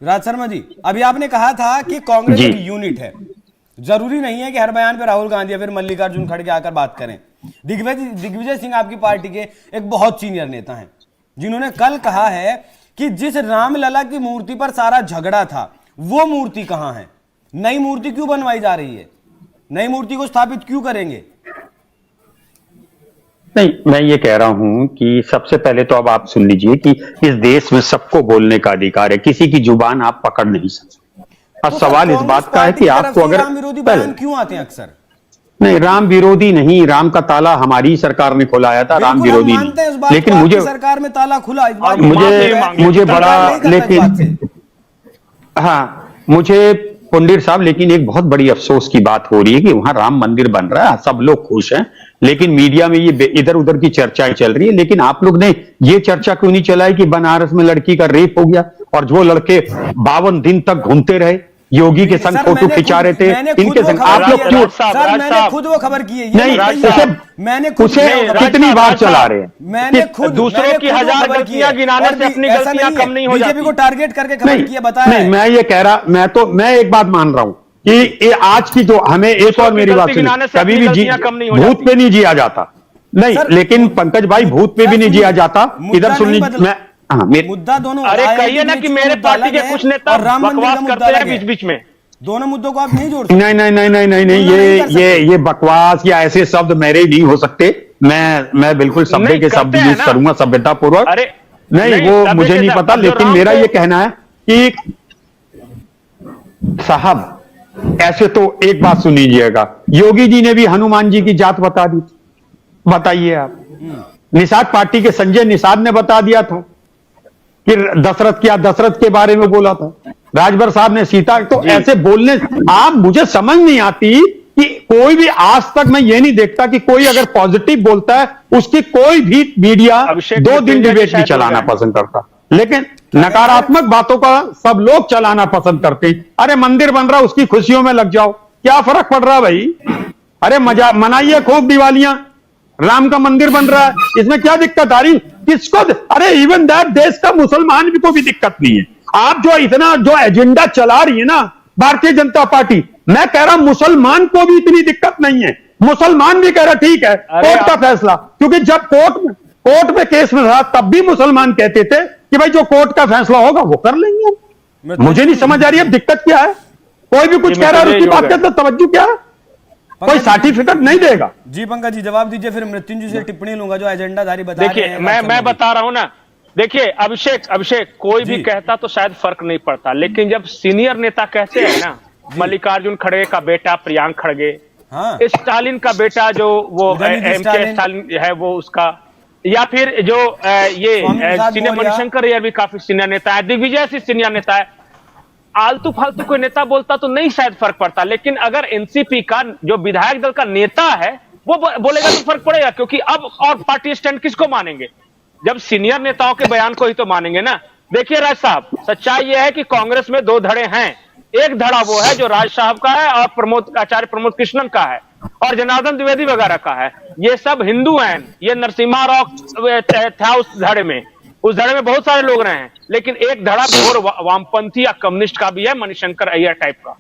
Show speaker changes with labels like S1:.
S1: राज शर्मा जी, अभी आपने कहा था कि कांग्रेस एक यूनिट है, जरूरी नहीं है कि हर बयान पे राहुल गांधी या फिर मल्लिकार्जुन खड़गे आकर बात करें। दिग्विजय सिंह आपकी पार्टी के एक बहुत सीनियर नेता हैं, जिन्होंने कल कहा है कि जिस रामलला की मूर्ति पर सारा झगड़ा था वो मूर्ति कहां है, नई मूर्ति क्यों बनवाई जा रही है, नई मूर्ति को स्थापित क्यों करेंगे?
S2: नहीं, मैं ये कह रहा हूं कि सबसे पहले तो अब आप सुन लीजिए कि इस देश में सबको बोलने का अधिकार है, किसी की जुबान आप पकड़ नहीं सकते। अब
S1: तो
S2: सवाल इस बात का है कि आपको अगर
S1: राम विरोधी बयान क्यों आते हैं अक्सर?
S2: नहीं, राम विरोधी नहीं, राम का ताला हमारी सरकार ने खुलाया था, राम विरोधी नहीं। लेकिन मुझे
S1: सरकार में ताला खुला, इस बात
S2: मुझे बड़ा, लेकिन हाँ, मुझे पुंडीर साहब, लेकिन एक बहुत बड़ी अफसोस की बात हो रही है कि वहां राम मंदिर बन रहा है, सब लोग खुश हैं, लेकिन मीडिया में ये इधर उधर की चर्चाएं चल रही है। लेकिन आप लोग ने ये चर्चा क्यों नहीं चलाई कि बनारस में लड़की का रेप हो गया और जो लड़के 52 दिन तक घूमते रहे, योगी के संग फोटो खिंचा रहे थे, इनके संग आप लोग क्यों?
S1: सर, मैंने खुद वो खबर की है।
S2: नहीं, उसे कितनी बार चला रहे हैं?
S1: मैंने खुद
S3: दूसरों की 1000 गलतियां गिनाने से अपनी गलतियां कम नहीं हो जाती।
S1: बीजेपी को टारगेट करके खबर की है, बताया।
S2: नहीं, मैं ये कह रहा, मैं एक बात मान रहा हूं कि ये आज की जो हमें, एक और मेरी बात सुनिए, कभी भी भूत पे नहीं जिया जाता। नहीं, लेकिन पंकज भाई, भूत पे भी नहीं जिया जाता। इधर सुन लीजिए, मैं
S1: मुद्दा दोनों,
S3: अरे कहिए ना कि मेरे पार्टी के कुछ नेता बकवास करते हैं बीच बीच में,
S1: दोनों मुद्दों को आप नहीं जोड़ सकते।
S2: नहीं, ये बकवास या ऐसे शब्द मेरे नहीं हो सकते। मैं बिल्कुल सभ्य के शब्द यूज करूंगा, सभ्यता पूर्वक।
S3: अरे
S2: नहीं, वो मुझे नहीं पता, लेकिन मेरा ये कहना है कि साहब, ऐसे तो एक बात सुन लीजिएगा, योगी जी ने भी हनुमान जी की जात बता दी, बताइए आप। निषाद पार्टी के संजय निषाद ने बता दिया था कि दशरथ के बारे में बोला था, राजभर साहब ने सीता। तो ऐसे बोलने, आप, मुझे समझ नहीं आती कि कोई भी, आज तक मैं ये नहीं देखता कि कोई अगर पॉजिटिव बोलता है उसकी कोई भी मीडिया 2 दिन डिबेट भी चलाना पसंद करता, लेकिन नकारात्मक बातों का सब लोग चलाना पसंद करते हैं। अरे मंदिर बन रहा, उसकी खुशियों में लग जाओ, क्या फर्क पड़ रहा भाई? अरे मजा मनाइए खूब दिवालियां, राम का मंदिर बन रहा है, इसमें क्या दिक्कत आ रही किसको? अरे इवन दैट देश का मुसलमान को भी दिक्कत नहीं है। आप जो इतना जो एजेंडा चला रही है ना भारतीय जनता पार्टी, मैं कह रहा हूं मुसलमान को भी इतनी दिक्कत नहीं है। मुसलमान भी कह रहा ठीक है कोर्ट का फैसला, क्योंकि जब कोर्ट में केस में रहा तब भी मुसलमान कहते थे कि भाई जो कोर्ट का फैसला होगा वो कर लेंगे। मुझे नहीं समझ आ रही है दिक्कत क्या है। कोई भी कुछ कह रहा है, उसकी बात करते तवज्जो क्या है? कोई सर्टिफिकेट नहीं देगा।
S1: जी पंकज जी, जवाब दीजिए, फिर मृत्युंजय से टिप्पणी लूंगा जो एजेंडाधारी बता रहे हैं।
S3: देखिए, मैं बता रहा हूं ना, देखिए अभिषेक कोई भी कहता तो शायद फर्क नहीं पड़ता, लेकिन जब सीनियर नेता कहते हैं ना, मल्लिकार्जुन खड़गे का बेटा प्रियांक खड़गे, स्टालिन का बेटा जो वो एमके स्टालिन है वो उसका, या फिर जो ये सीनियर मणिशंकर यार भी काफी सीनियर नेता है, दिग्विजय से सीनियर नेता है, आलतू फालतू कोई नेता बोलता तो नहीं शायद फर्क पड़ता, लेकिन अगर एनसीपी का जो विधायक दल का नेता है वो बोलेगा तो फर्क पड़ेगा, क्योंकि अब और पार्टी स्टैंड किसको मानेंगे जब सीनियर नेताओं के बयान को ही तो मानेंगे ना। देखिए राज साहब, सच्चाई यह है कि कांग्रेस में 2 धड़े हैं। एक धड़ा वो है जो राज साहब का है और आचार्य प्रमोद कृष्णन का है और जनार्दन द्विवेदी वगैरह का है। ये सब हिंदू हैं, ये नरसिम्हा राव था उस धड़े में, उस धड़े में बहुत सारे लोग रहे हैं, लेकिन एक धड़ा घोर वामपंथी या कम्युनिस्ट का भी है, मणिशंकर अय्यर टाइप का।